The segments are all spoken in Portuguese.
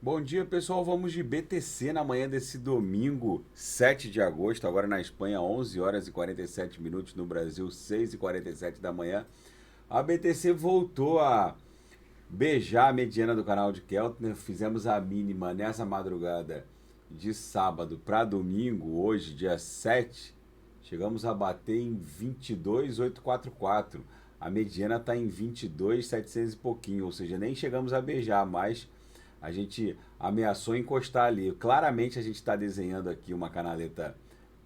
Bom dia, pessoal. Vamos de BTC na manhã desse domingo, 7 de agosto, agora na Espanha, 11 horas e 47 minutos, no Brasil, 6 e 47 da manhã. A BTC voltou a beijar a mediana do canal de Keltner. Fizemos a mínima nessa madrugada de sábado para domingo, hoje, dia 7. Chegamos a bater em 22.844. A mediana está em 22.700 e pouquinho, ou seja, nem chegamos a beijar, mas a gente ameaçou encostar ali. Claramente a gente está desenhando aqui uma canaleta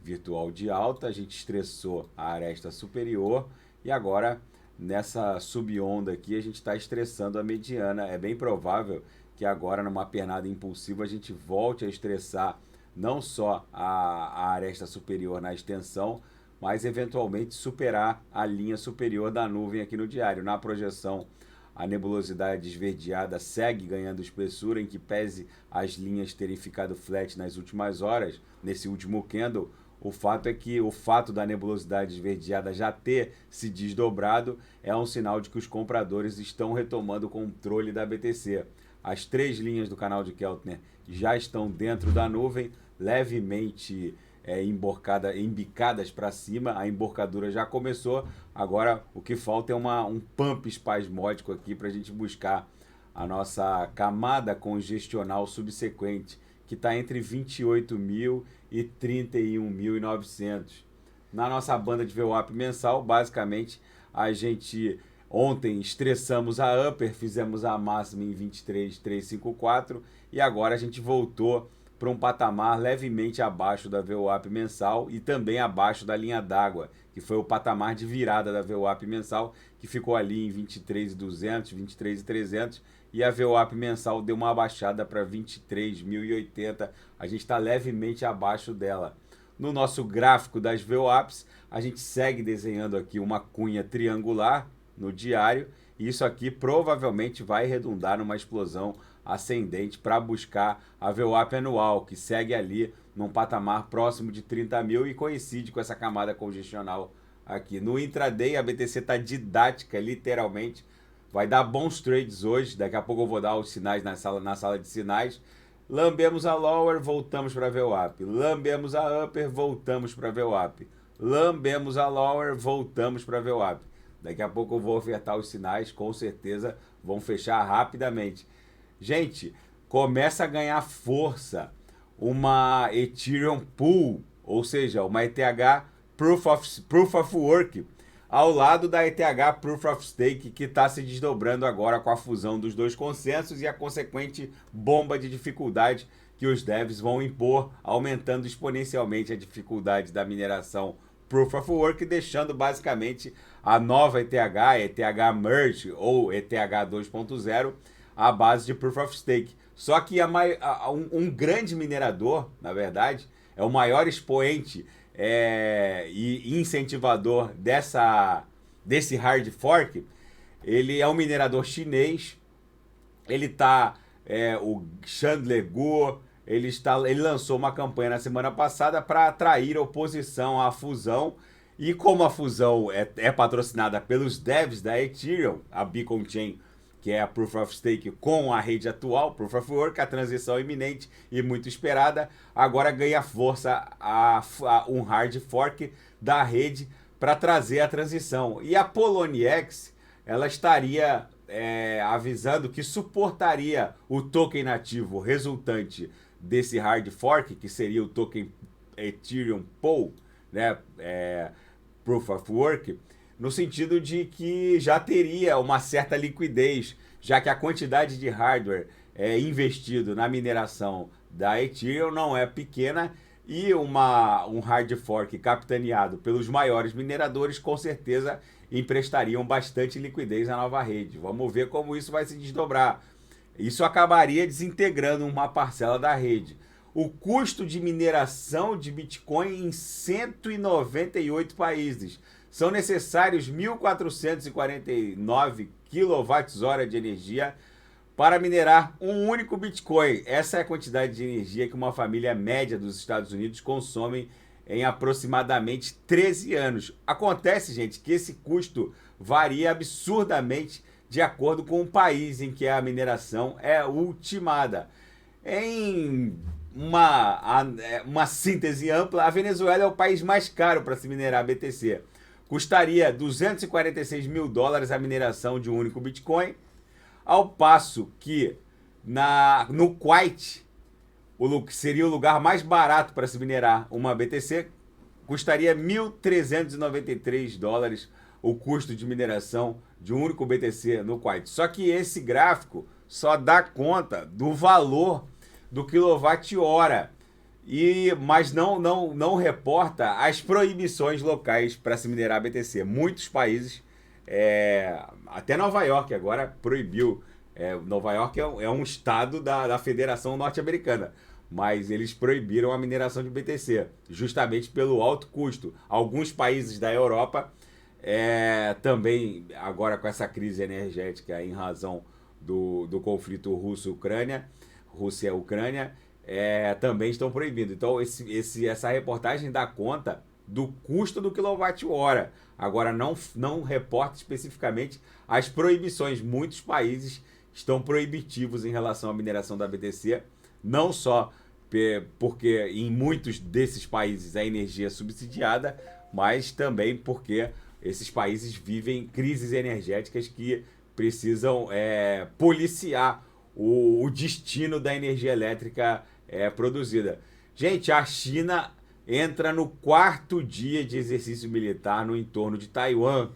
virtual de alta, a gente estressou a aresta superior e agora nessa subonda aqui a gente está estressando a mediana. É bem provável que agora numa pernada impulsiva a gente volte a estressar não só a aresta superior na extensão, mas eventualmente superar a linha superior da nuvem aqui no diário. Na projeção, a nebulosidade esverdeada segue ganhando espessura, em que pese as linhas terem ficado flat nas últimas horas, nesse último candle. O fato é que o fato da nebulosidade esverdeada já ter se desdobrado é um sinal de que os compradores estão retomando o controle da BTC. As três linhas do canal de Keltner já estão dentro da nuvem, levemente embicadas para cima. A emborcadura já começou. Agora o que falta é um pump espasmódico aqui para a gente buscar a nossa camada congestional subsequente, que está entre 28.000 e 31.900. Na nossa banda de VWAP mensal, basicamente, a gente ontem estressamos a upper, fizemos a máxima em 23.354 e agora a gente voltou para um patamar levemente abaixo da VWAP mensal e também abaixo da linha d'água, que foi o patamar de virada da VWAP mensal, que ficou ali em 23.200, 23.300, e a VWAP mensal deu uma abaixada para 23.080. A gente está levemente abaixo dela. No nosso gráfico das VWAPs, a gente segue desenhando aqui uma cunha triangular no diário, e isso aqui provavelmente vai redundar numa explosão ascendente para buscar a VWAP anual, que segue ali num patamar próximo de 30 mil e coincide com essa camada congestional aqui. No intraday, a BTC está didática, literalmente. Vai dar bons trades hoje, daqui a pouco eu vou dar os sinais na sala de sinais. Lambemos a lower, voltamos para a VWAP. Lambemos a upper, voltamos para a VWAP. Lambemos a lower, voltamos para a VWAP. Daqui a pouco eu vou ofertar os sinais, com certeza vão fechar rapidamente. Gente, começa a ganhar força uma Ethereum Pool, ou seja, uma ETH Proof of Work, ao lado da ETH Proof of Stake, que está se desdobrando agora com a fusão dos dois consensos e a consequente bomba de dificuldade que os devs vão impor, aumentando exponencialmente a dificuldade da mineração Proof of Work, deixando basicamente a nova ETH Merge ou ETH 2.0, à base de Proof of Stake. Só que um grande minerador, na verdade, é o maior expoente e incentivador desse hard fork. Ele é um minerador chinês. Ele tá o Chandler Guo, ele lançou uma campanha na semana passada para atrair oposição à fusão. E como a fusão é patrocinada pelos devs da Ethereum, a Beacon Chain, que é a Proof of Stake com a rede atual, Proof of Work, a transição iminente e muito esperada, agora ganha força um hard fork da rede para trazer a transição. E a Poloniex, ela estaria avisando que suportaria o token nativo resultante desse hard fork, que seria o token Ethereum Pool, né, Proof of Work, no sentido de que já teria uma certa liquidez, já que a quantidade de hardware investido na mineração da Ethereum não é pequena e um hard fork capitaneado pelos maiores mineradores com certeza emprestariam bastante liquidez à nova rede. Vamos ver como isso vai se desdobrar. Isso acabaria desintegrando uma parcela da rede. O custo de mineração de Bitcoin em 198 países. São necessários 1.449 kWh de energia para minerar um único Bitcoin. Essa é a quantidade de energia que uma família média dos Estados Unidos consome em aproximadamente 13 anos. Acontece, gente, que esse custo varia absurdamente de acordo com o país em que a mineração é ultimada. Em uma síntese ampla, a Venezuela é o país mais caro para se minerar BTC. Custaria 246 mil dólares a mineração de um único Bitcoin, ao passo que no Kuwait, que seria o lugar mais barato para se minerar uma BTC, custaria 1.393 dólares o custo de mineração de um único BTC no Kuwait. Só que esse gráfico só dá conta do valor do quilowatt-hora, mas não reporta as proibições locais para se minerar BTC. Muitos países, até Nova York agora proibiu. Nova York é um estado da Federação Norte-Americana, mas eles proibiram a mineração de BTC, justamente pelo alto custo. Alguns países da Europa também, agora com essa crise energética em razão do conflito Rússia-Ucrânia, também estão proibindo. Então, essa reportagem dá conta do custo do quilowatt-hora. Agora, não reporta especificamente as proibições. Muitos países estão proibitivos em relação à mineração da BTC, não só porque em muitos desses países a energia é subsidiada, mas também porque esses países vivem crises energéticas que precisam policiar o destino da energia elétrica produzida. Gente, a China entra no 4º dia de exercício militar no entorno de Taiwan.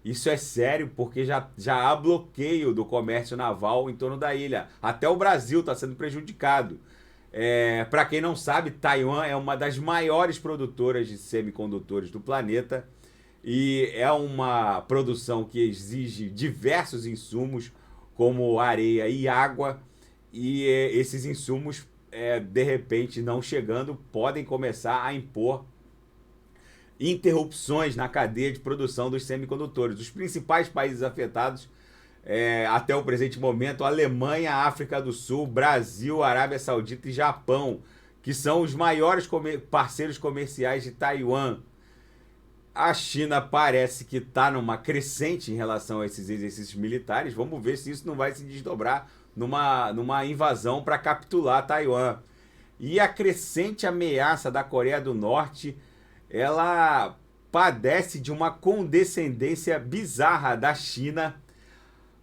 Isso é sério porque já há bloqueio do comércio naval em torno da ilha. Até o Brasil está sendo prejudicado. Para quem não sabe, Taiwan é uma das maiores produtoras de semicondutores do planeta e é uma produção que exige diversos insumos, como areia e água, e esses insumos, de repente, não chegando, podem começar a impor interrupções na cadeia de produção dos semicondutores. Os principais países afetados, até o presente momento, Alemanha, África do Sul, Brasil, Arábia Saudita e Japão, que são os maiores parceiros comerciais de Taiwan. A China parece que está numa crescente em relação a esses exercícios militares. Vamos ver se isso não vai se desdobrar numa invasão para capturar Taiwan. E a crescente ameaça da Coreia do Norte, ela padece de uma condescendência bizarra da China.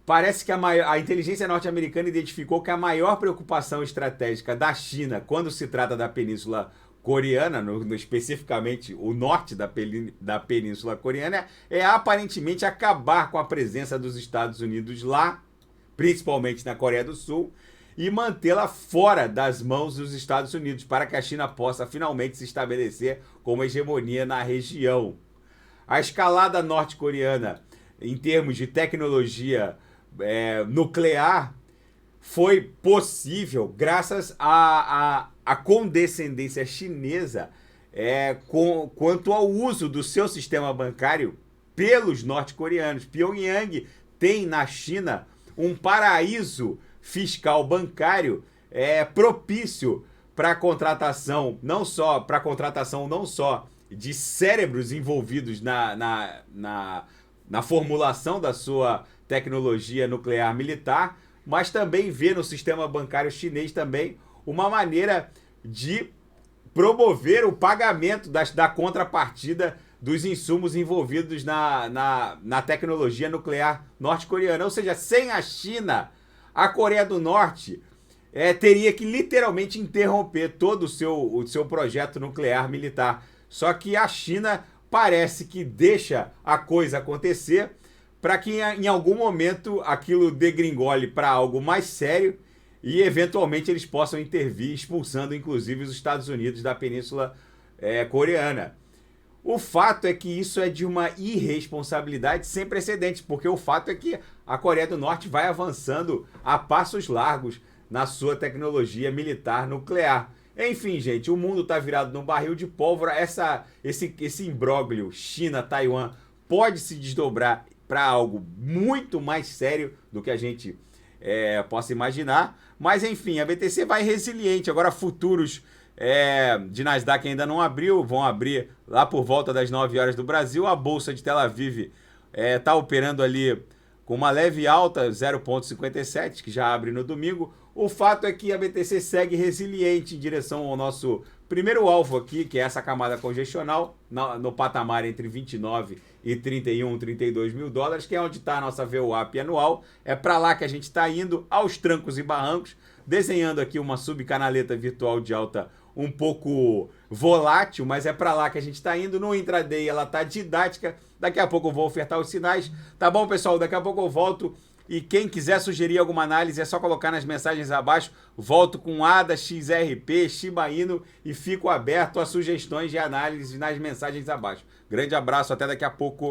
Parece que a inteligência norte-americana identificou que a maior preocupação estratégica da China, quando se trata da Península Coreana, especificamente o norte da Península Coreana, é aparentemente acabar com a presença dos Estados Unidos lá, principalmente na Coreia do Sul, e mantê-la fora das mãos dos Estados Unidos, para que a China possa finalmente se estabelecer como hegemonia na região. A escalada norte-coreana, em termos de tecnologia nuclear, foi possível graças à condescendência chinesa quanto ao uso do seu sistema bancário pelos norte-coreanos. Pyongyang tem na China um paraíso fiscal bancário propício para contratação não só de cérebros envolvidos na formulação da sua tecnologia nuclear militar, mas também vê no sistema bancário chinês também uma maneira de promover o pagamento da contrapartida dos insumos envolvidos na tecnologia nuclear norte-coreana. Ou seja, sem a China, a Coreia do Norte teria que literalmente interromper todo o seu projeto nuclear militar. Só que a China parece que deixa a coisa acontecer para que em algum momento aquilo degringole para algo mais sério e eventualmente eles possam intervir, expulsando inclusive os Estados Unidos da Península Coreana. O fato é que isso é de uma irresponsabilidade sem precedentes, porque o fato é que a Coreia do Norte vai avançando a passos largos na sua tecnologia militar nuclear. Enfim, gente, o mundo está virado num barril de pólvora. Esse imbróglio China-Taiwan pode se desdobrar para algo muito mais sério do que a gente possa imaginar. Mas, enfim, a BTC vai resiliente. Agora, futuros de Nasdaq ainda não abriu, vão abrir lá por volta das 9 horas do Brasil. A Bolsa de Tel Aviv está operando ali com uma leve alta, 0,57, que já abre no domingo. O fato é que a BTC segue resiliente em direção ao nosso primeiro alvo aqui, que é essa camada congestional, no patamar entre 29 e 31, 32 mil dólares, que é onde está a nossa VWAP anual. É para lá que a gente está indo, aos trancos e barrancos, desenhando aqui uma subcanaleta virtual de alta um pouco volátil, mas é para lá que a gente está indo. No intraday ela está didática. Daqui a pouco eu vou ofertar os sinais. Tá bom, pessoal? Daqui a pouco eu volto. E quem quiser sugerir alguma análise é só colocar nas mensagens abaixo. Volto com ADA, XRP, Shiba Inu e fico aberto a sugestões de análise nas mensagens abaixo. Grande abraço, até daqui a pouco.